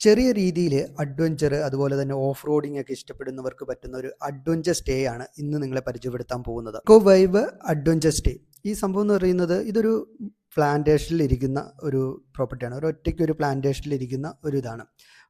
ചെറിയ രീതിയിൽ അഡ്വഞ്ചർ അതുപോലെ തന്നെ ഓഫ് റോഡിംഗ് ഒക്കെ ഇഷ്ടപ്പെടുന്നവർക്ക് പറ്റുന്ന ഒരു അഡ്വഞ്ചർ സ്റ്റേ ആണ് ഇന്ന് നിങ്ങളെ പരിചയപ്പെടുത്താൻ പോകുന്നത്. Eco vibe adventure stay. ഈ സംഭവം എന്ന് പറയുന്നത് ഇതൊരു പ്ലാന്റേഷനിൽ ഇരിക്കുന്ന ഒരു പ്രോപ്പർട്ടിയാണ്. ഒരു ഒറ്റയ്ക്ക് ഒരു പ്ലാന്റേഷനിൽ ഇരിക്കുന്ന ഒരു ഇതാണ്.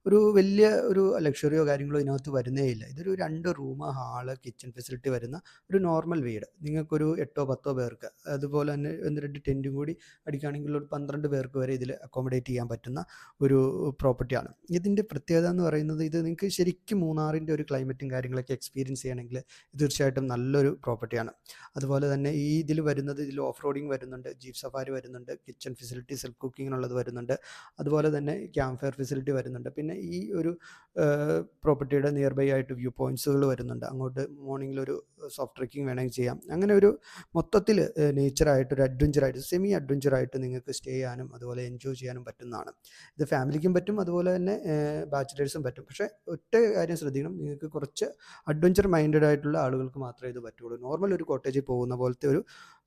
ഒരു വലിയ ഒരു ലക്ഷറിയോ കാര്യങ്ങളോ ഇതിനകത്ത് വരുന്നേ ഇല്ല. ഇതൊരു 2 റൂം, ഹാള്, കിച്ചൺ ഫെസിലിറ്റി വരുന്ന ഒരു നോർമൽ വീട്. നിങ്ങൾക്കൊരു 8-10 പേർക്ക്, അതുപോലെ തന്നെ 1-2 ടെൻറ്റും കൂടി അടിക്കുകയാണെങ്കിൽ ഒരു 12 പേർക്ക് വരെ ഇതിൽ അക്കോമഡേറ്റ് ചെയ്യാൻ പറ്റുന്ന ഒരു പ്രോപ്പർട്ടിയാണ്. ഇതിൻ്റെ പ്രത്യേകത എന്ന് പറയുന്നത്, ഇത് നിങ്ങൾക്ക് ശരിക്കും മൂന്നാറിൻ്റെ ഒരു ക്ലൈമറ്റും കാര്യങ്ങളൊക്കെ എക്സ്പീരിയൻസ് ചെയ്യണമെങ്കിൽ തീർച്ചയായിട്ടും നല്ലൊരു പ്രോപ്പർട്ടിയാണ്. അതുപോലെ തന്നെ ഈ ഇതിൽ ഓഫ് റോഡിങ് വരുന്നുണ്ട്, ജീപ്പ് സഫാരി വരുന്നുണ്ട്, കിച്ചൺ ഫെസിലിറ്റി സെൽഫ് കുക്കിങ്ങിനുള്ളത് വരുന്നുണ്ട്, അതുപോലെ തന്നെ ക്യാമ്പ് ഫയർ ഫെസിലിറ്റി വരുന്നുണ്ട്. പിന്നെ ഈ ഒരു പ്രോപ്പർട്ടിയുടെ നിയർ ബൈ ആയിട്ട് വ്യൂ പോയിൻറ്റ്സുകൾ വരുന്നുണ്ട്. അങ്ങോട്ട് മോർണിംഗിൽ ഒരു സോഫ്റ്റ് ട്രെക്കിംഗ് വേണമെങ്കിൽ ചെയ്യാം. അങ്ങനെ ഒരു മൊത്തത്തിൽ നേച്ചറായിട്ട് ഒരു അഡ്വഞ്ചറായിട്ട്, സെമി അഡ്വഞ്ചറായിട്ട് നിങ്ങൾക്ക് സ്റ്റേ ചെയ്യാനും അതുപോലെ എൻജോയ് ചെയ്യാനും പറ്റുന്നതാണ്. ഇത് ഫാമിലിക്കും പറ്റും, അതുപോലെ തന്നെ ബാച്ചിലേഴ്സും പറ്റും. പക്ഷേ ഒറ്റ കാര്യം ശ്രദ്ധിക്കണം, നിങ്ങൾക്ക് കുറച്ച് അഡ്വഞ്ചർ മൈൻഡഡ് ആയിട്ടുള്ള ആളുകൾക്ക് മാത്രമേ ഇത് പറ്റുള്ളൂ. നോർമൽ ഒരു കോട്ടേജിൽ പോകുന്ന പോലത്തെ ഒരു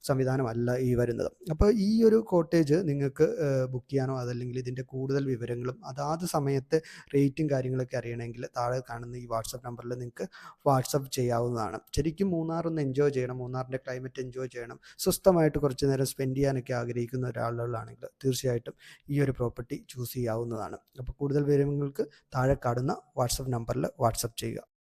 സംവിധാനമല്ല ഈ വരുന്നത്. അപ്പോൾ ഈ ഒരു കോട്ടേജ് നിങ്ങൾക്ക് ബുക്ക് ചെയ്യാനോ അതല്ലെങ്കിൽ ഇതിൻ്റെ കൂടുതൽ വിവരങ്ങളും അതാത് സമയത്ത് റേറ്റും കാര്യങ്ങളൊക്കെ അറിയണമെങ്കിൽ താഴെ കാണുന്ന ഈ വാട്സപ്പ് നമ്പറിൽ നിങ്ങൾക്ക് വാട്സപ്പ് ചെയ്യാവുന്നതാണ്. ശരിക്കും മൂന്നാർ ഒന്ന് എൻജോയ് ചെയ്യണം, മൂന്നാറിൻ്റെ ക്ലൈമറ്റ് എൻജോയ് ചെയ്യണം, സ്വസ്ഥമായിട്ട് കുറച്ച് നേരം സ്പെൻഡ് ചെയ്യാനൊക്കെ ആഗ്രഹിക്കുന്ന ഒരാളുകളാണെങ്കിൽ തീർച്ചയായിട്ടും ഈ ഒരു പ്രോപ്പർട്ടി ചൂസ് ചെയ്യാവുന്നതാണ്. അപ്പോൾ കൂടുതൽ വിവരങ്ങൾക്ക് താഴെ കാണുന്ന വാട്സപ്പ് നമ്പറിൽ വാട്സപ്പ് ചെയ്യുക.